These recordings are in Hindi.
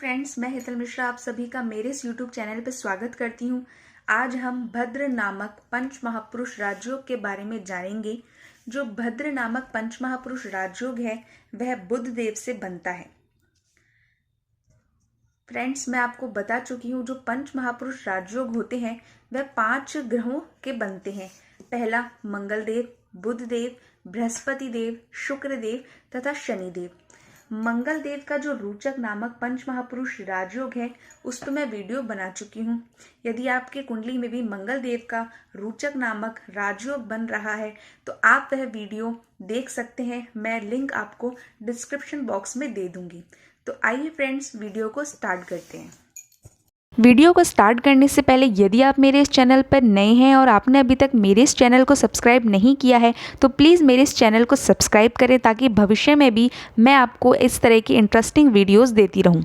फ्रेंड्स, मैं हितल मिश्रा आप सभी का मेरे इस यूट्यूब चैनल पर स्वागत करती हूँ। आज हम भद्र नामक पंच महापुरुष राजयोग के बारे में जानेंगे। जो भद्र नामक पंच महापुरुष राजयोग है वह बुध देव से बनता है। फ्रेंड्स, मैं आपको बता चुकी हूँ जो पंच महापुरुष राजयोग होते हैं वह 5 ग्रहों के बनते हैं। पहला मंगल देव, बुध देव, बृहस्पति देव, शुक्र देव तथा शनि देव। मंगल देव का जो रोचक नामक पंच महापुरुष राजयोग है उस पर मैं वीडियो बना चुकी हूँ। यदि आपके कुंडली में भी मंगल देव का रोचक नामक राजयोग बन रहा है तो आप वह वीडियो देख सकते हैं। मैं लिंक आपको डिस्क्रिप्शन बॉक्स में दे दूंगी। तो आइए फ्रेंड्स, वीडियो को स्टार्ट करते हैं। वीडियो को स्टार्ट करने से पहले यदि आप मेरे इस चैनल पर नए हैं और आपने अभी तक मेरे इस चैनल को सब्सक्राइब नहीं किया है तो प्लीज़ मेरे इस चैनल को सब्सक्राइब करें ताकि भविष्य में भी मैं आपको इस तरह की इंटरेस्टिंग वीडियोस देती रहूं।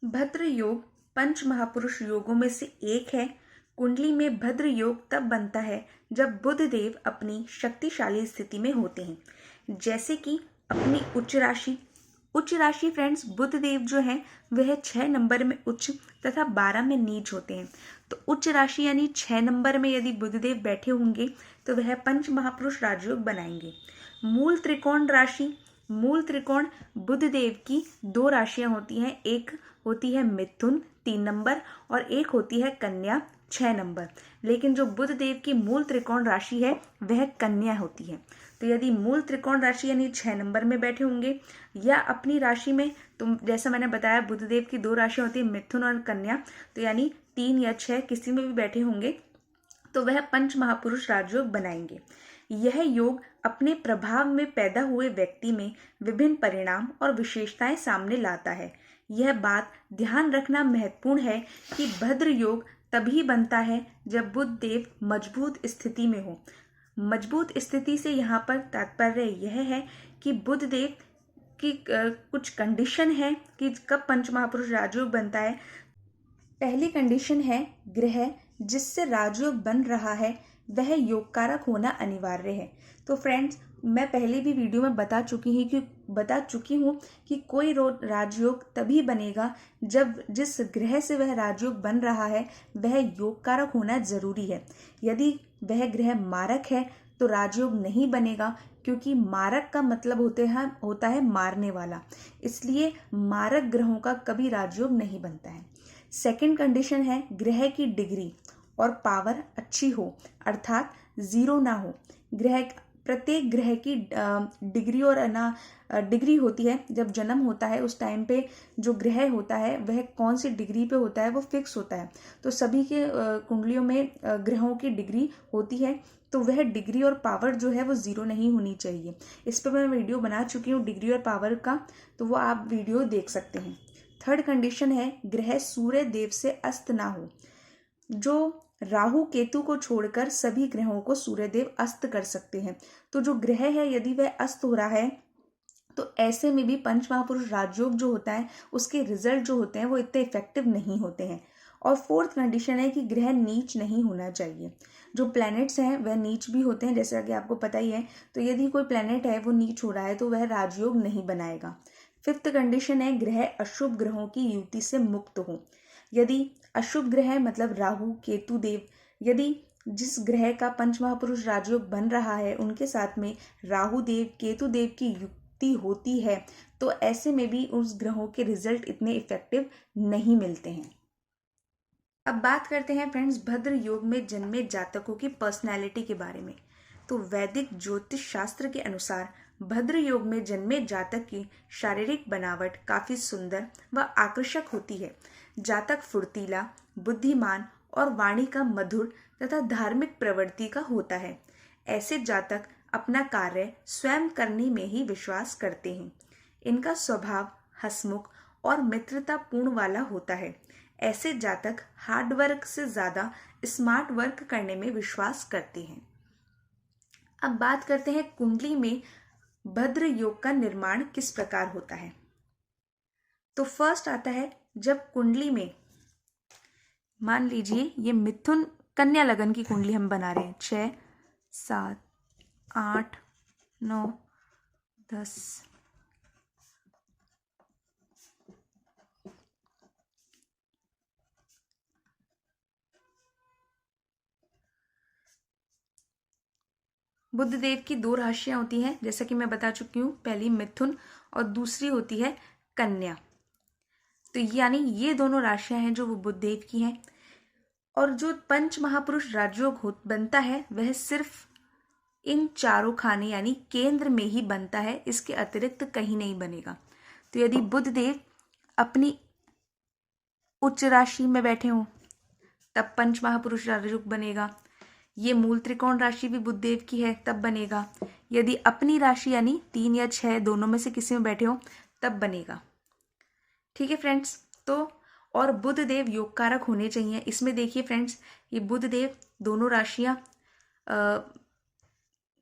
भद्र योग पंच महापुरुष योगों में से एक है। कुंडली में भद्र योग तब बनता है जब बुध देव अपनी शक्तिशाली स्थिति में होते हैं, जैसे कि अपनी उच्च राशि फ्रेंड्स, बुध देव जो है वह 6 नंबर में उच्च तथा 12 में नीच होते हैं। तो उच्च राशि यानी 6 नंबर में यदि बुध देव बैठे होंगे तो वह पंच महापुरुष राजयोग बनाएंगे। मूल त्रिकोण बुध देव की 2 राशियां होती हैं। एक होती है मिथुन 3 नंबर और एक होती है कन्या 6 नंबर। लेकिन जो बुध देव की मूल त्रिकोण राशि है वह कन्या होती है। तो यदि मूल त्रिकोण राशि यानी 6 नंबर में बैठे होंगे या अपनी राशि में, तो जैसा मैंने बताया बुध देव की 2 राशियां होती है मिथुन और कन्या, तो यानी 3 या 6 किसी में भी बैठे होंगे तो वह पंच महापुरुष राजयोग बनाएंगे। यह योग अपने प्रभाव में पैदा हुए व्यक्ति में विभिन्न परिणाम और विशेषताएं सामने लाता है। यह बात ध्यान रखना महत्वपूर्ण है कि भद्र योग तभी बनता है जब बुध देव मजबूत स्थिति में हो। मजबूत स्थिति से यहाँ पर तात्पर्य यह है कि बुध देव की कुछ कंडीशन है कि कब पंच महापुरुष राजयोग बनता है। पहली कंडीशन है ग्रह जिससे राजयोग बन रहा है वह योग कारक होना अनिवार्य है। तो फ्रेंड्स, मैं पहले भी वीडियो में बता चुकी हूँ कि कोई राजयोग तभी बनेगा जब जिस ग्रह से वह राजयोग बन रहा है वह योग कारक होना जरूरी है। यदि वह ग्रह मारक है तो राजयोग नहीं बनेगा, क्योंकि मारक का मतलब होता है मारने वाला। इसलिए मारक ग्रहों का कभी राजयोग नहीं बनता है। सेकंड कंडीशन है ग्रह की डिग्री और पावर अच्छी हो, अर्थात 0 ना हो। प्रत्येक ग्रह की डिग्री और डिग्री होती है। जब जन्म होता है उस टाइम पे जो ग्रह होता है वह कौन सी डिग्री पे होता है वो फिक्स होता है। तो सभी के कुंडलियों में ग्रहों की डिग्री होती है, तो वह डिग्री और पावर जो है वो 0 नहीं होनी चाहिए। इस पर मैं वीडियो बना चुकी हूँ डिग्री और पावर का, तो वो आप वीडियो देख सकते हैं। थर्ड कंडीशन है ग्रह सूर्य देव से अस्त ना हो। जो राहु केतु को छोड़कर सभी ग्रहों को सूर्य देव अस्त कर सकते हैं। तो जो ग्रह है यदि वह अस्त हो रहा है तो ऐसे में भी पंच महापुरुष राजयोग जो होता है उसके रिजल्ट जो होते हैं वो इतने इफेक्टिव नहीं होते हैं। और फोर्थ कंडीशन है कि ग्रह नीच नहीं होना चाहिए। जो प्लैनेट्स हैं वह नीच भी होते हैं, जैसा कि आपको पता ही है। तो यदि कोई प्लैनेट है वो नीच हो रहा है तो वह राजयोग नहीं बनाएगा। फिफ्थ कंडीशन है ग्रह अशुभ ग्रहों की युति से मुक्त हो। यदि अशुभ ग्रह मतलब राहु केतु देव, यदि जिस ग्रह का पंच महापुरुष राजयोग बन रहा है उनके साथ में राहु देव केतु देव की युक्ति होती है तो ऐसे में भी उस ग्रहों के रिजल्ट इतने इफेक्टिव नहीं मिलते हैं। अब बात करते हैं फ्रेंड्स भद्र योग में जन्मे जातकों की पर्सनैलिटी के बारे में। तो वैदिक ज्योतिष शास्त्र के अनुसार भद्र योग में जन्मे जातक की शारीरिक बनावट काफी सुंदर व आकर्षक होती है। जातक फुर्तीला, बुद्धिमान और वाणी का मधुर तथा धार्मिक प्रवृत्ति का होता है। ऐसे जातक अपना कार्य स्वयं करने में ही विश्वास करते हैं। इनका स्वभाव हंसमुख और मित्रता पूर्ण वाला होता है। ऐसे जातक हार्ड वर्क से ज्यादा स्मार्ट वर्क करने में विश्वास करते हैं। अब बात करते हैं कुंडली में भद्र योग का निर्माण किस प्रकार होता है। तो फर्स्ट आता है जब कुंडली में, मान लीजिए ये मिथुन कन्या लगन की कुंडली हम बना रहे हैं, 6 7 8 9 10 बुध देव की 2 राशियां होती हैं, जैसा कि मैं बता चुकी हूँ, पहली मिथुन और दूसरी होती है कन्या। तो यानी ये दोनों राशियां हैं जो वो बुध देव की हैं। और जो पंच महापुरुष राजयोग बनता है वह सिर्फ इन चारों खाने यानी केंद्र में ही बनता है, इसके अतिरिक्त कहीं नहीं बनेगा। तो यदि बुध देव अपनी उच्च राशि में बैठे हों तब पंच महापुरुष राजयोग बनेगा। ये मूल त्रिकोण राशि भी बुध देव की है तब बनेगा। यदि अपनी राशि यानी 3 या 6 दोनों में से किसी में बैठे हो तब बनेगा। ठीक है फ्रेंड्स, तो और बुध देव योग कारक होने चाहिए। इसमें देखिए फ्रेंड्स, ये बुध देव दोनों राशियां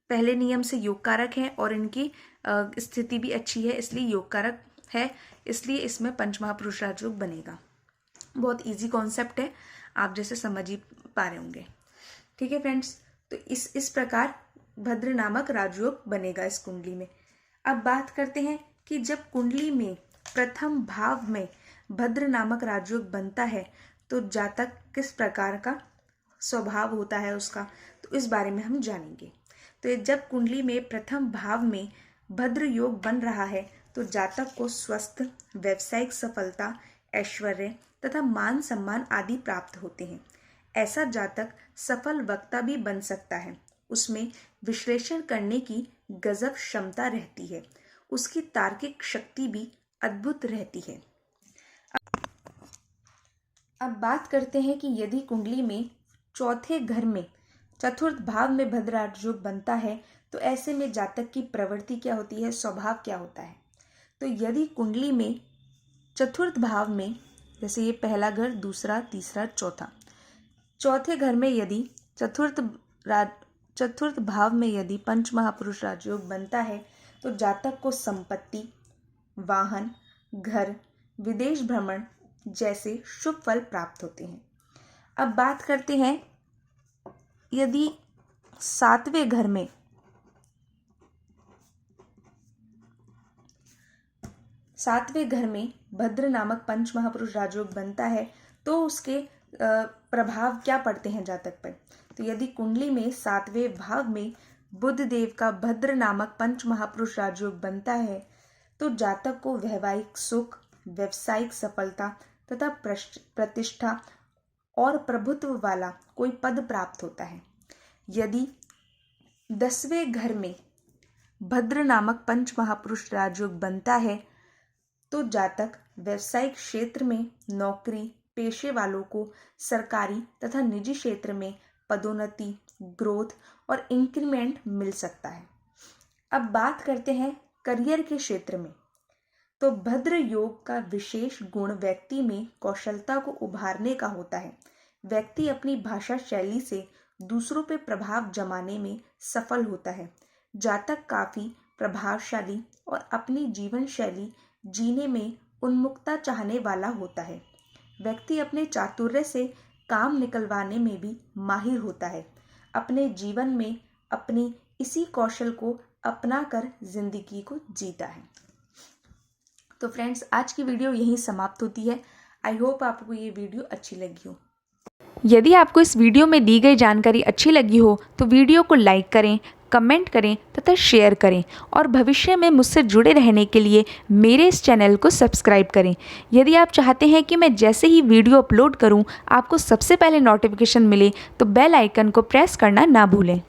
पहले नियम से योग कारक है और इनकी स्थिति भी अच्छी है, इसलिए योग कारक है, इसलिए इसमें पंच महापुरुष राजयोग बनेगा। बहुत इजी कॉन्सेप्ट है, आप जैसे समझ ही पा रहे होंगे। ठीक है फ्रेंड्स, तो इस प्रकार भद्र नामक राजयोग बनेगा इस कुंडली में। अब बात करते हैं कि जब कुंडली में प्रथम भाव में भद्र नामक राजयोग बनता है तो जातक किस प्रकार का स्वभाव होता है उसका, तो इस बारे में हम जानेंगे। तो जब कुंडली में प्रथम भाव में भद्र योग बन रहा है तो जातक को स्वस्थ, व्यावसायिक सफलता, ऐश्वर्य तथा मान सम्मान आदि प्राप्त होते हैं। ऐसा जातक सफल वक्ता भी बन सकता है। उसमें विश्लेषण करने की गजब क्षमता रहती है। उसकी तार्किक शक्ति भी अद्भुत रहती है। अब बात करते हैं कि यदि कुंडली में चौथे घर में चतुर्थ भाव में भद्र राजयोग बनता है तो ऐसे में जातक की प्रवृत्ति क्या होती है, स्वभाव क्या होता है। तो यदि कुंडली में चतुर्थ भाव में, जैसे ये पहला घर, दूसरा, तीसरा, चौथा, चौथे घर में यदि चतुर्थ भाव में यदि पंच महापुरुष राजयोग बनता है तो जातक को संपत्ति, वाहन, घर, विदेश भ्रमण जैसे शुभ फल प्राप्त होते हैं। अब बात करते हैं यदि सातवें घर में भद्र नामक पंच महापुरुष राजयोग बनता है तो उसके प्रभाव क्या पड़ते हैं जातक पर। तो यदि कुंडली में 7वें भाव में बुध देव का भद्र नामक पंच महापुरुष राजयोग बनता है तो जातक को वैवाहिक सुख, व्यवसायिक सफलता तथा प्रतिष्ठा और प्रभुत्व वाला कोई पद प्राप्त होता है। यदि 10वें घर में भद्र नामक पंच महापुरुष राजयोग बनता है तो जातक व्यवसायिक क्षेत्र में नौकरी पेशे वालों को सरकारी तथा निजी क्षेत्र में पदोन्नति, ग्रोथ और इंक्रीमेंट मिल सकता है। अब बात करते हैं करियर के क्षेत्र में। तो भद्र योग का विशेष गुण व्यक्ति में कौशलता को उभारने का होता है। व्यक्ति अपनी भाषा शैली से दूसरों पर प्रभाव जमाने में सफल होता है। जातक काफी प्रभावशाली और अपनी जीवन शैली जीने में उन्मुक्ता चाहने वाला होता है। व्यक्ति अपने चातुर्य से काम निकलवाने में भी माहिर होता है। अपने जीवन में अपनी इसी कौशल को अपनाकर जिंदगी को जीता है। तो फ्रेंड्स, आज की वीडियो यहीं समाप्त होती है। आई होप आपको ये वीडियो अच्छी लगी हो। यदि आपको इस वीडियो में दी गई जानकारी अच्छी लगी हो तो वीडियो को लाइक करें, कमेंट करें तथा शेयर करें और भविष्य में मुझसे जुड़े रहने के लिए मेरे इस चैनल को सब्सक्राइब करें। यदि आप चाहते हैं कि मैं जैसे ही वीडियो अपलोड करूं आपको सबसे पहले नोटिफिकेशन मिले तो बेल आइकन को प्रेस करना ना भूलें।